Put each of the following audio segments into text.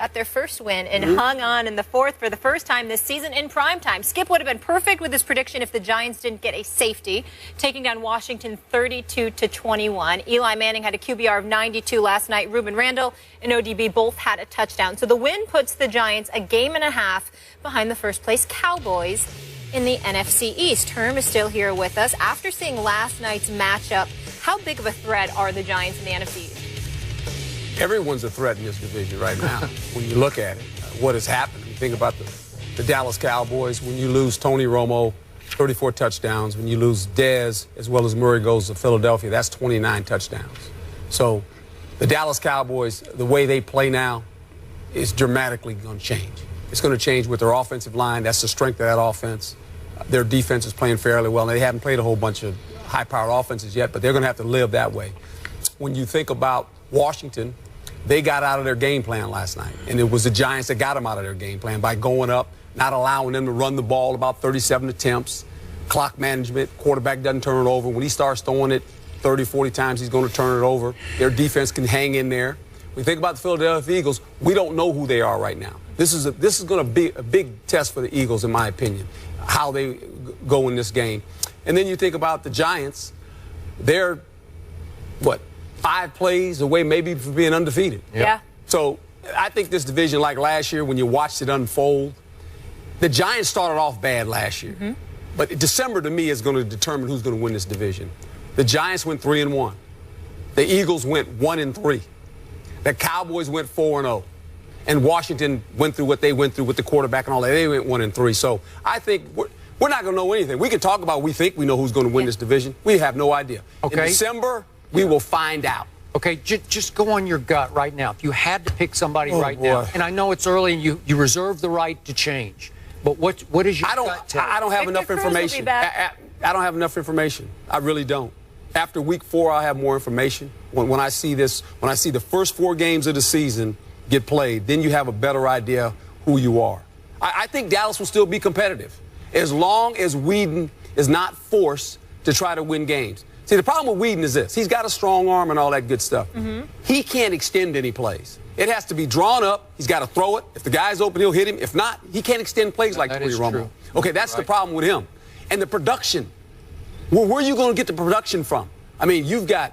got their first win and hung on in the fourth for the first time this season in primetime. Skip would have been perfect with his prediction if the Giants didn't get a safety, taking down Washington 32-21. Eli Manning had a QBR of 92 last night. Ruben Randall and ODB both had a touchdown. So the win puts the Giants a game and a half behind the first-place Cowboys in the NFC East. Herm is still here with us. After seeing last night's matchup, how big of a threat are the Giants in the NFC East? Everyone's a threat in this division right now. When you look at it, what has happened. You think about the Dallas Cowboys. When you lose Tony Romo, 34 touchdowns. When you lose Dez, as well as Murray goes to Philadelphia, that's 29 touchdowns. So the Dallas Cowboys, the way they play now, is dramatically going to change. It's going to change with their offensive line. That's the strength of that offense. Their defense is playing fairly well. They haven't played a whole bunch of high-powered offenses yet, but they're going to have to live that way. When you think about Washington, they got out of their game plan last night, and it was the Giants that got them out of their game plan by going up, not allowing them to run the ball, about 37 attempts, clock management, quarterback doesn't turn it over. When he starts throwing it 30, 40 times, he's going to turn it over. Their defense can hang in there. When you think about the Philadelphia Eagles, we don't know who they are right now. This is going to be a big test for the Eagles, in my opinion, how they go in this game. And then you think about the Giants, they're, what, 5 plays away maybe from being undefeated. Yeah. So I think this division, like last year when you watched it unfold, the Giants started off bad last year. But December, to me, is going to determine who's going to win this division. The Giants went 3-1. The Eagles went 1-3. The Cowboys went 4-0. And Washington went through what they went through with the quarterback and all that. They went 1-3. So I think we're not going to know anything. We can talk about we think we know who's going to win this division. We have no idea. Okay. In December, we will find out. Okay, just go on your gut right now. If you had to pick somebody now, and I know it's early and you reserve the right to change, but what is your gut tell? I don't have enough information. I don't have enough information. I really don't. After week 4, I'll have more information. When I see this, when I see the first 4 games of the season get played, then you have a better idea who you are. I think Dallas will still be competitive as long as Whedon is not forced to try to win games. See, the problem with Whedon is this. He's got a strong arm and all that good stuff. He can't extend any plays. It has to be drawn up. He's got to throw it. If the guy's open, he'll hit him. If not, he can't extend plays like Tony Romo. Okay, that's the problem with him. And the production. Well, where are you going to get the production from? I mean, you've got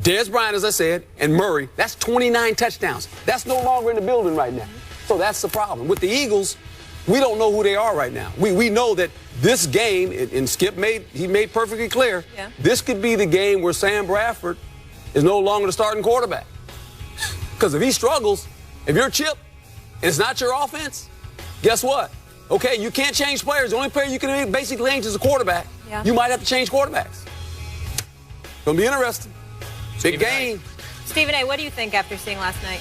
Dez Bryant, as I said, and Murray. That's 29 touchdowns. That's no longer in the building right now. So that's the problem. With the Eagles, we don't know who they are right now. We know that this game, and Skip made perfectly clear, this could be the game where Sam Bradford is no longer the starting quarterback. Because if he struggles, if you're Chip, and it's not your offense, guess what? Okay, you can't change players. The only player you can basically change is a quarterback. You might have to change quarterbacks. Gonna be interesting. Big game. Stephen A., what do you think after seeing last night?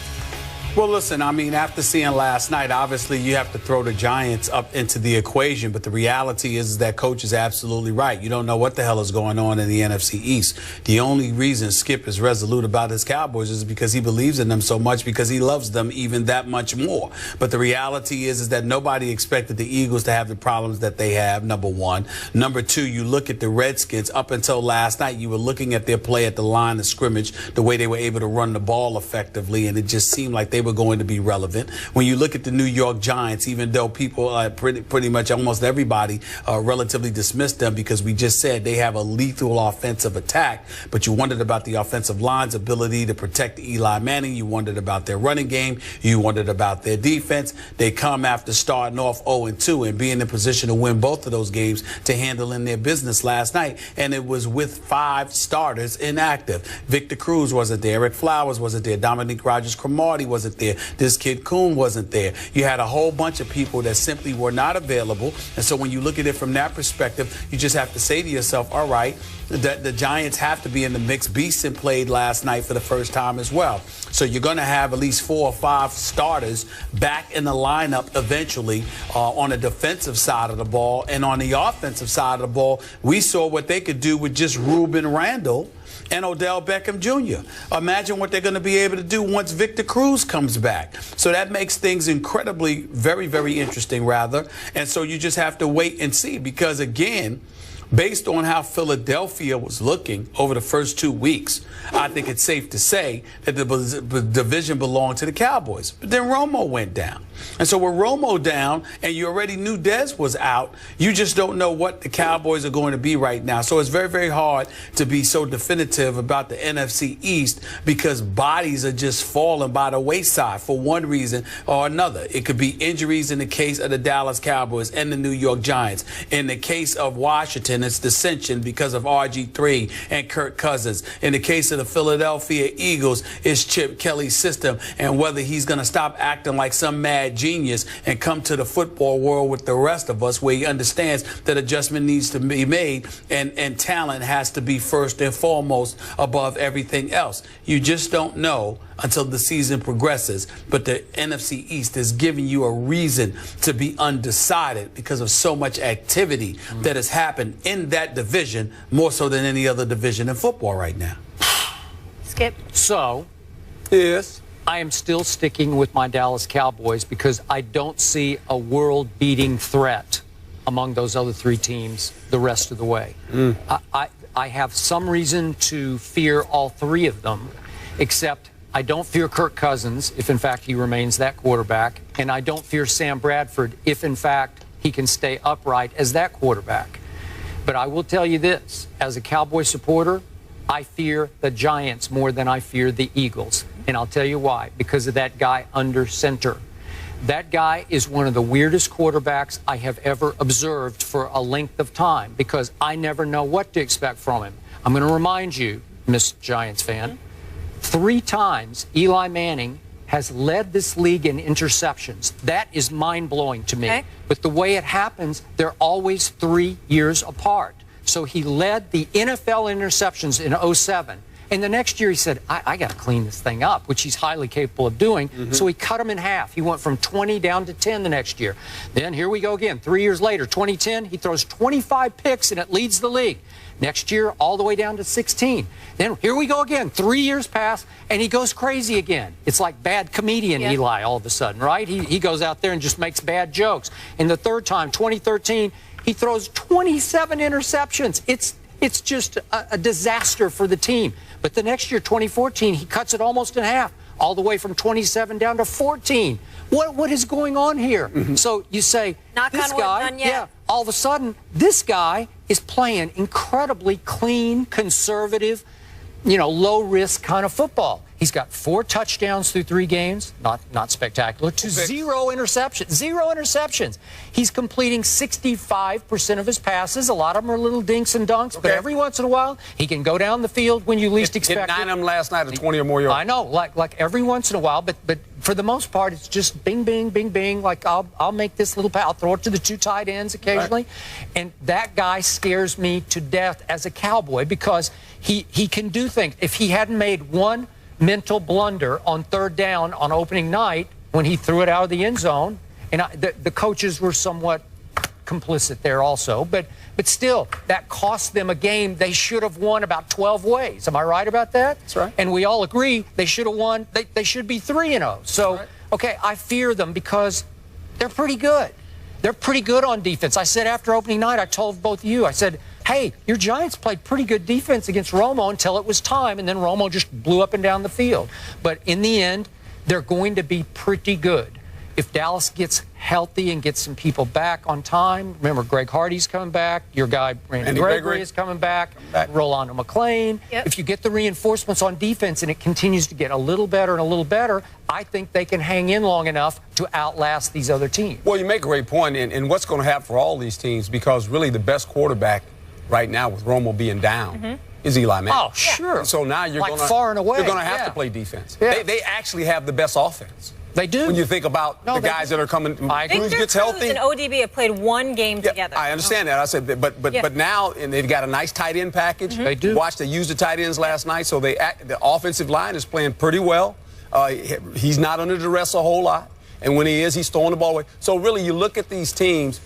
Well, listen, I mean, after seeing last night, obviously you have to throw the Giants up into the equation. But the reality is that Coach is absolutely right. You don't know what the hell is going on in the NFC East. The only reason Skip is resolute about his Cowboys is because he believes in them so much, because he loves them even that much more. But the reality is that nobody expected the Eagles to have the problems that they have, number one. Number two, you look at the Redskins. Up until last night, you were looking at their play at the line of scrimmage, the way they were able to run the ball effectively, and it just seemed like they were going to be relevant. When you look at the New York Giants, even though people, pretty much almost everybody, relatively dismissed them because we just said they have a lethal offensive attack, but you wondered about the offensive line's ability to protect Eli Manning. You wondered about their running game. You wondered about their defense. They come after starting off 0-2 and being in position to win both of those games to handle in their business last night, and it was with 5 starters inactive. Victor Cruz wasn't there. Eric Flowers wasn't there. Dominique Rodgers-Cromartie wasn't there. This kid Kuhn wasn't there. You had a whole bunch of people that simply were not available. And so when you look at it from that perspective, you just have to say to yourself, all right, the Giants have to be in the mix. Beeson played last night for the first time as well. So you're going to have at least 4 or 5 starters back in the lineup eventually on the defensive side of the ball. And on the offensive side of the ball, we saw what they could do with just Ruben Randall and Odell Beckham Jr. Imagine what they're going to be able to do once Victor Cruz comes back. So that makes things incredibly, very, very interesting, rather. And so you just have to wait and see, because, again, Based on how Philadelphia was looking over the first 2 weeks, I think it's safe to say that the division belonged to the Cowboys. But then Romo went down. And so with Romo down, and you already knew Dez was out, you just don't know what the Cowboys are going to be right now. So it's very, very hard to be so definitive about the NFC East because bodies are just falling by the wayside for one reason or another. It could be injuries in the case of the Dallas Cowboys and the New York Giants. In the case of Washington, it's dissension because of RG3 and Kirk Cousins. In the case of the Philadelphia Eagles, it's Chip Kelly's system and whether he's going to stop acting like some mad genius and come to the football world with the rest of us where he understands that adjustment needs to be made and talent has to be first and foremost above everything else. You just don't know until the season progresses. But the NFC East is giving you a reason to be undecided because of so much activity that has happened in that division, more so than any other division in football right now. Skip. So, Yes. I am still sticking with my Dallas Cowboys because I don't see a world-beating threat among those other three teams the rest of the way. I have some reason to fear all three of them, except I don't fear Kirk Cousins if, in fact, he remains that quarterback, and I don't fear Sam Bradford if, in fact, he can stay upright as that quarterback. But I will tell you this, as a Cowboy supporter, I fear the Giants more than I fear the Eagles. And I'll tell you why. Because of that guy under center. That guy is one of the weirdest quarterbacks I have ever observed for a length of time because I never know what to expect from him. I'm going to remind you, Miss Giants fan, 3 times Eli Manning has led this league in interceptions. That is mind-blowing to me. Okay. But the way it happens, they're always 3 years apart. So he led the NFL interceptions in 2007. And the next year he said, I got to clean this thing up, which he's highly capable of doing. So he cut him in half. He went from 20 down to 10 the next year. Then here we go again. 3 years later, 2010, he throws 25 picks and it leads the league. Next year, all the way down to 16. Then here we go again. 3 years pass and he goes crazy again. It's like bad comedian Eli all of a sudden, right? He goes out there and just makes bad jokes. And the third time, 2013, he throws 27 interceptions. It's just a disaster for the team. But the next year, 2014, he cuts it almost in half, all the way from 27 down to 14. What is going on here? So you say, this guy, all of a sudden, this guy is playing incredibly clean, conservative, low-risk kind of football. He's got 4 touchdowns through 3 games, not spectacular, to 0 interceptions. 0 interceptions. He's completing 65% of his passes. A lot of them are little dinks and dunks, but every once in a while, he can go down the field when you least expect it. Hit 9 of them last night at 20 or more yards. I know, like every once in a while, but for the most part, it's just bing, bing, bing, bing. Like I'll make this little pass. I'll throw it to the 2 tight ends occasionally, and that guy scares me to death as a Cowboy because he can do things. If he hadn't made one mental blunder on 3rd down on opening night when he threw it out of the end zone, and the coaches were somewhat complicit there also, but still, that cost them a game they should have won about 12 ways. Am I right about that? That's right. And we all agree they should have won. They should be 3-0. So, okay, I fear them because they're pretty good. They're pretty good on defense. I said after opening night, I told both of you, I said, hey, your Giants played pretty good defense against Romo until it was time, and then Romo just blew up and down the field. But in the end, they're going to be pretty good. If Dallas gets healthy and gets some people back on time, remember Greg Hardy's coming back, your guy Randy Gregory is coming back, Rolando McClain. If you get the reinforcements on defense and it continues to get a little better and a little better, I think they can hang in long enough to outlast these other teams. Well, you make a great point, and what's going to happen for all these teams, because really the best quarterback right now with Romo being down is Eli Manning. Oh, sure. And so now you're like going to far and away. You're going to have to play defense. Yeah. They actually have the best offense. They do. When you think about the guys that are coming, Cruz gets healthy. And ODB have played 1 game together. I understand that. I said, but now, and they've got a nice tight end package. They do. They used the tight ends last night, so the offensive line is playing pretty well. He's not under duress a whole lot, and when he is, he's throwing the ball away. So really, you look at these teams.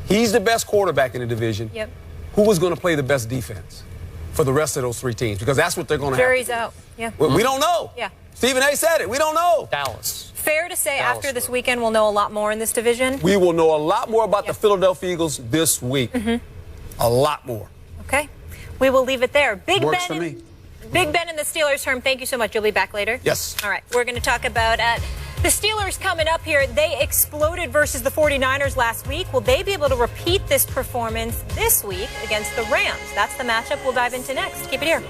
He's the best quarterback in the division. Yep. Who is going to play the best defense for the rest of those 3 teams? Because that's what they're going to have. Jury's out. Yeah. Well, we don't know. Yeah. Stephen A. said it. We don't know. Dallas. Fair to say after this weekend we'll know a lot more in this division? We will know a lot more about the Philadelphia Eagles this week. A lot more. Okay. We will leave it there. Works for me. Big Ben in the Steelers term. Thank you so much. You'll be back later? Yes. All right. We're going to talk about the Steelers coming up here. They exploded versus the 49ers last week. Will they be able to repeat this performance this week against the Rams? That's the matchup we'll dive into next. Keep it here.